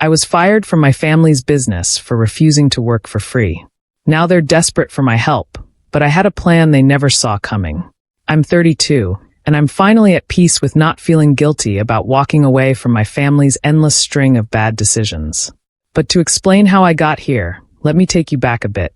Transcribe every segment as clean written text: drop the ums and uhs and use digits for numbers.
I was fired from my family's business for refusing to work for free. Now they're desperate for my help, but I had a plan they never saw coming. I'm 32, and I'm finally at peace with not feeling guilty about walking away from my family's endless string of bad decisions. But to explain how I got here, let me take you back a bit.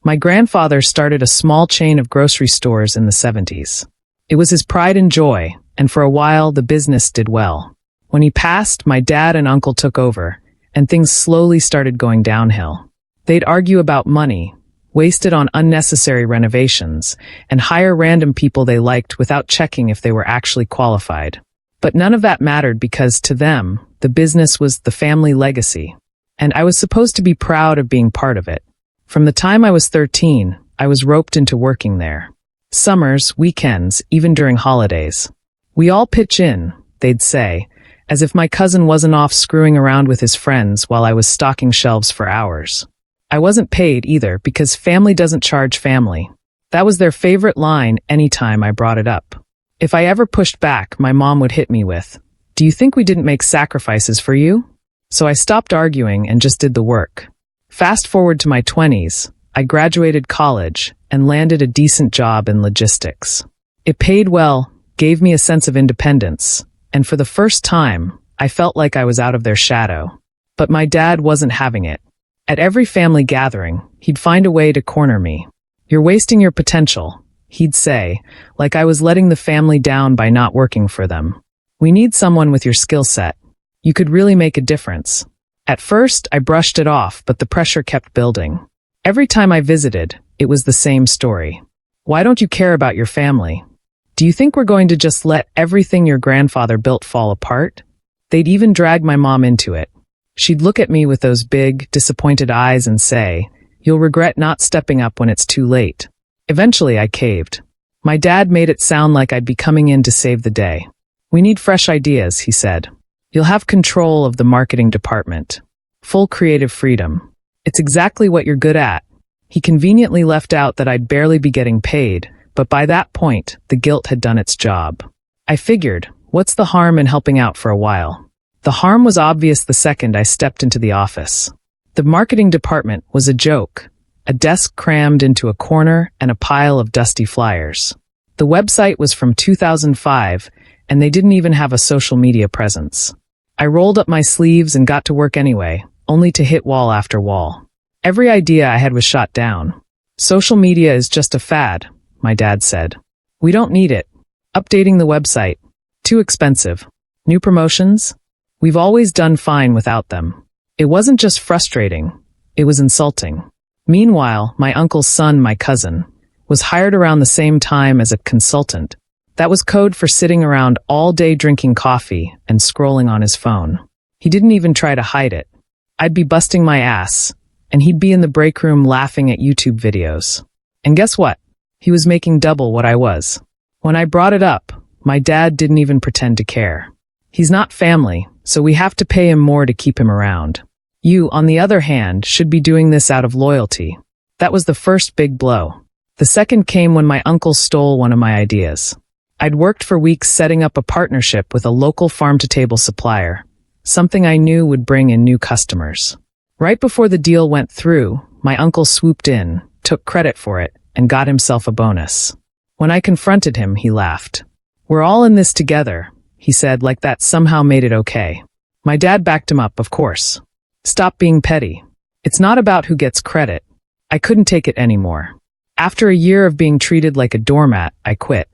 My grandfather started a small chain of grocery stores in the 70s. It was his pride and joy, and for a while the business did well. When he passed, my dad and uncle took over, and things slowly started going downhill. They'd argue about money, waste it on unnecessary renovations, and hire random people they liked without checking if they were actually qualified. But none of that mattered because, to them, the business was the family legacy, and I was supposed to be proud of being part of it. From the time I was 13, I was roped into working there. Summers, weekends, even during holidays. "We all pitch in," they'd say, as if my cousin wasn't off screwing around with his friends while I was stocking shelves for hours. I wasn't paid either because family doesn't charge family. That was their favorite line anytime I brought it up. If I ever pushed back, my mom would hit me with, "Do you think we didn't make sacrifices for you?" So I stopped arguing and just did the work. Fast forward to my 20s, I graduated college and landed a decent job in logistics. It paid well, gave me a sense of independence, and for the first time, I felt like I was out of their shadow. But my dad wasn't having it. At every family gathering, he'd find a way to corner me. "You're wasting your potential," he'd say, like I was letting the family down by not working for them. "We need someone with your skill set. You could really make a difference." At first, I brushed it off, but the pressure kept building. Every time I visited, it was the same story. "Why don't you care about your family? Do you think we're going to just let everything your grandfather built fall apart?" They'd even drag my mom into it. She'd look at me with those big, disappointed eyes and say, "You'll regret not stepping up when it's too late." Eventually, I caved. My dad made it sound like I'd be coming in to save the day. "We need fresh ideas," he said. "You'll have control of the marketing department. Full creative freedom. It's exactly what you're good at." He conveniently left out that I'd barely be getting paid, but by that point, the guilt had done its job. I figured, what's the harm in helping out for a while? The harm was obvious the second I stepped into the office. The marketing department was a joke, a desk crammed into a corner and a pile of dusty flyers. The website was from 2005, and they didn't even have a social media presence. I rolled up my sleeves and got to work anyway, only to hit wall after wall. Every idea I had was shot down. "Social media is just a fad," my dad said. "We don't need it. Updating the website. Too expensive. New promotions? We've always done fine without them." It wasn't just frustrating, it was insulting. Meanwhile, my uncle's son, my cousin, was hired around the same time as a consultant. That was code for sitting around all day drinking coffee and scrolling on his phone. He didn't even try to hide it. I'd be busting my ass, and he'd be in the break room laughing at YouTube videos. And guess what? He was making double what I was. When I brought it up, my dad didn't even pretend to care. "He's not family, so we have to pay him more to keep him around. You, on the other hand, should be doing this out of loyalty." That was the first big blow. The second came when my uncle stole one of my ideas. I'd worked for weeks setting up a partnership with a local farm-to-table supplier, something I knew would bring in new customers. Right before the deal went through, my uncle swooped in, took credit for it, and got himself a bonus. When I confronted him, he laughed. "We're all in this together," he said, like that somehow made it okay. My dad backed him up, of course. "Stop being petty. It's not about who gets credit." I couldn't take it anymore. After a year of being treated like a doormat, I quit.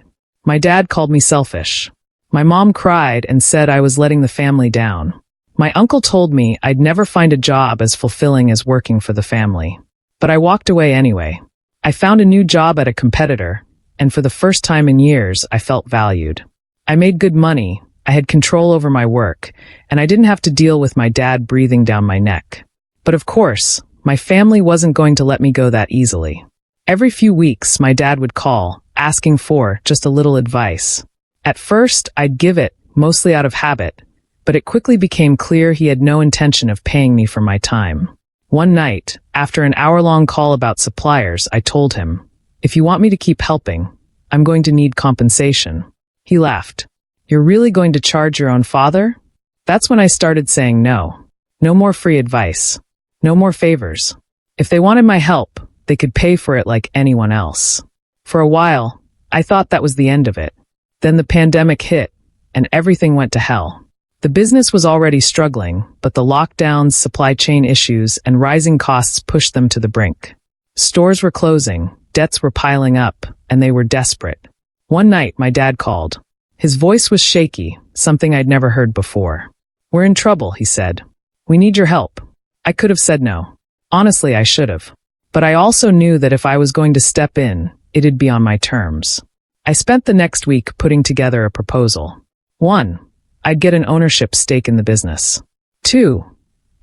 My dad called me selfish. My mom cried and said I was letting the family down. My uncle told me I'd never find a job as fulfilling as working for the family. But I walked away anyway. I found a new job at a competitor, and for the first time in years, I felt valued. I made good money, I had control over my work, and I didn't have to deal with my dad breathing down my neck. But of course, my family wasn't going to let me go that easily. Every few weeks, my dad would call, asking for just a little advice. At first, I'd give it, mostly out of habit, but it quickly became clear he had no intention of paying me for my time. One night, after an hour-long call about suppliers, I told him, "If you want me to keep helping, I'm going to need compensation." He laughed. "You're really going to charge your own father?" That's when I started saying no. No more free advice. No more favors. If they wanted my help, they could pay for it like anyone else. For a while, I thought that was the end of it. Then the pandemic hit, and everything went to hell. The business was already struggling, but the lockdowns, supply chain issues, and rising costs pushed them to the brink. Stores were closing, debts were piling up, and they were desperate. One night, my dad called. His voice was shaky, something I'd never heard before. "We're in trouble," he said. "We need your help." I could have said no. Honestly, I should have. But I also knew that if I was going to step in, it'd be on my terms. I spent the next week putting together a proposal. 1. I'd get an ownership stake in the business. 2.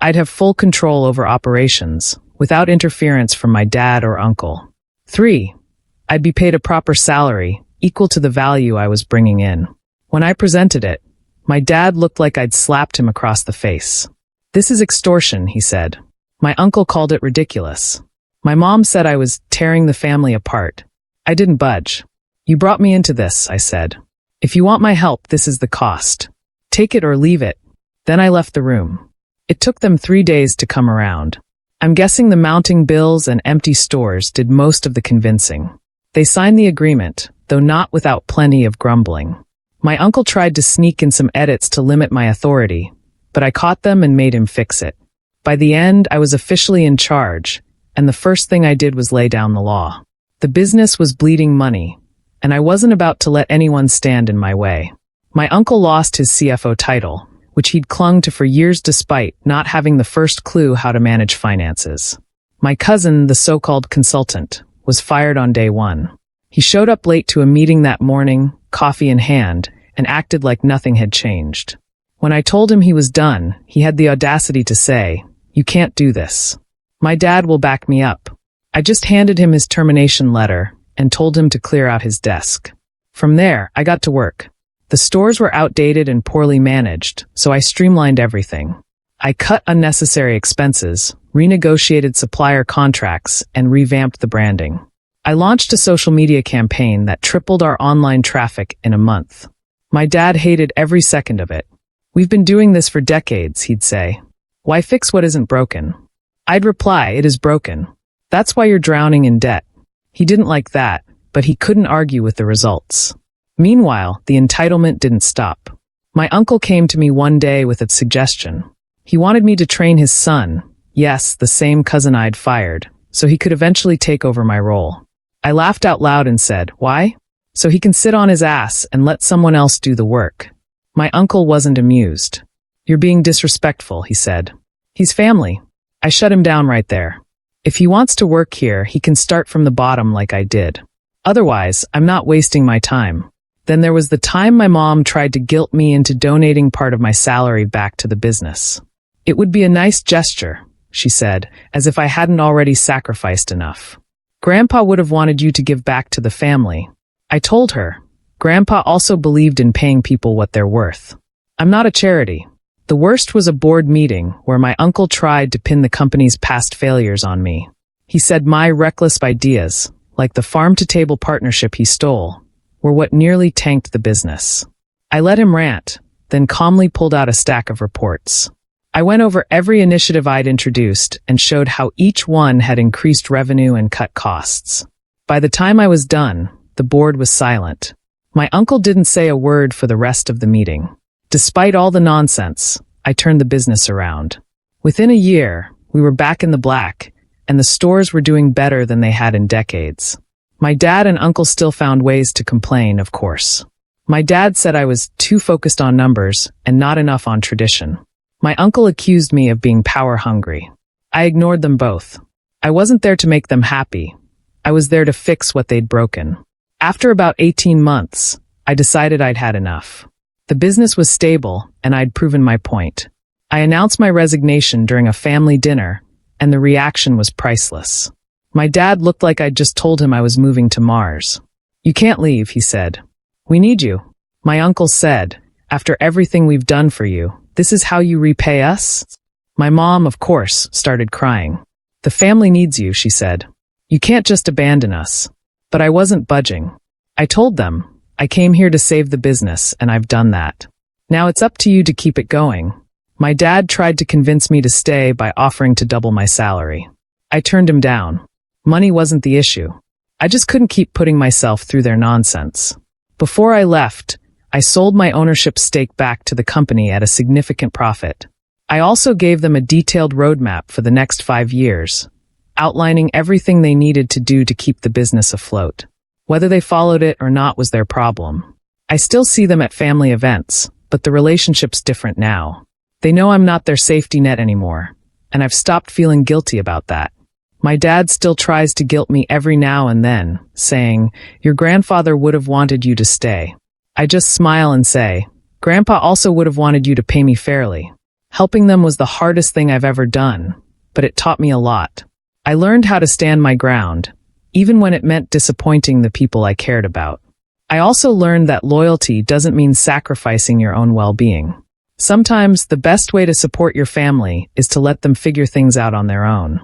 I'd have full control over operations, without interference from my dad or uncle. 3. I'd be paid a proper salary, equal to the value I was bringing in. When I presented it, my dad looked like I'd slapped him across the face. "This is extortion," he said. My uncle called it ridiculous. My mom said I was tearing the family apart. I didn't budge. "You brought me into this," I said. "If you want my help, this is the cost. Take it or leave it." Then I left the room. It took them 3 days to come around. I'm guessing the mounting bills and empty stores did most of the convincing. They signed the agreement, though not without plenty of grumbling. My uncle tried to sneak in some edits to limit my authority, but I caught them and made him fix it. By the end, I was officially in charge, and the first thing I did was lay down the law. The business was bleeding money, and I wasn't about to let anyone stand in my way. My uncle lost his CFO title, which he'd clung to for years despite not having the first clue how to manage finances. My cousin, the so-called consultant, was fired on day 1. He showed up late to a meeting that morning, coffee in hand, and acted like nothing had changed. When I told him he was done, he had the audacity to say, "You can't do this. My dad will back me up." I just handed him his termination letter and told him to clear out his desk. From there, I got to work. The stores were outdated and poorly managed, so I streamlined everything. I cut unnecessary expenses, renegotiated supplier contracts, and revamped the branding. I launched a social media campaign that tripled our online traffic in a month. My dad hated every second of it. "We've been doing this for decades," he'd say. "Why fix what isn't broken?" I'd reply, "It is broken. That's why you're drowning in debt." He didn't like that, but he couldn't argue with the results. Meanwhile, the entitlement didn't stop. My uncle came to me one day with a suggestion. He wanted me to train his son, yes, the same cousin I'd fired, so he could eventually take over my role. I laughed out loud and said, "Why?" "So he can sit on his ass and let someone else do the work." My uncle wasn't amused. "You're being disrespectful," he said. "He's family." I shut him down right there. If he wants to work here, he can start from the bottom like I did. Otherwise, I'm not wasting my time. Then there was the time my mom tried to guilt me into donating part of my salary back to the business. "It would be a nice gesture," she said, as if I hadn't already sacrificed enough. "Grandpa would have wanted you to give back to the family." I told her. Grandpa also believed in paying people what they're worth. I'm not a charity. The worst was a board meeting where my uncle tried to pin the company's past failures on me. He said my reckless ideas, like the farm-to-table partnership he stole, were what nearly tanked the business. I let him rant, then calmly pulled out a stack of reports. I went over every initiative I'd introduced and showed how each one had increased revenue and cut costs. By the time I was done, the board was silent. My uncle didn't say a word for the rest of the meeting. Despite all the nonsense, I turned the business around. Within a year, we were back in the black, and the stores were doing better than they had in decades. My dad and uncle still found ways to complain, of course. My dad said I was too focused on numbers and not enough on tradition. My uncle accused me of being power-hungry. I ignored them both. I wasn't there to make them happy. I was there to fix what they'd broken. After about 18 months, I decided I'd had enough. The business was stable, and I'd proven my point. I announced my resignation during a family dinner, and the reaction was priceless. My dad looked like I'd just told him I was moving to Mars. "You can't leave," he said. "We need you." My uncle said, "After everything we've done for you, this is how you repay us?" My mom, of course, started crying. "The family needs you," she said. "You can't just abandon us." But I wasn't budging. I told them, "I came here to save the business, and I've done that. Now it's up to you to keep it going." My dad tried to convince me to stay by offering to double my salary. I turned him down. Money wasn't the issue. I just couldn't keep putting myself through their nonsense. Before I left, I sold my ownership stake back to the company at a significant profit. I also gave them a detailed roadmap for the next 5 years, outlining everything they needed to do to keep the business afloat. Whether they followed it or not was their problem. I still see them at family events, but the relationship's different now. They know I'm not their safety net anymore, and I've stopped feeling guilty about that. My dad still tries to guilt me every now and then, saying, "Your grandfather would have wanted you to stay." I just smile and say, "Grandpa also would have wanted you to pay me fairly." Helping them was the hardest thing I've ever done, but it taught me a lot. I learned how to stand my ground, even when it meant disappointing the people I cared about. I also learned that loyalty doesn't mean sacrificing your own well-being. Sometimes the best way to support your family is to let them figure things out on their own.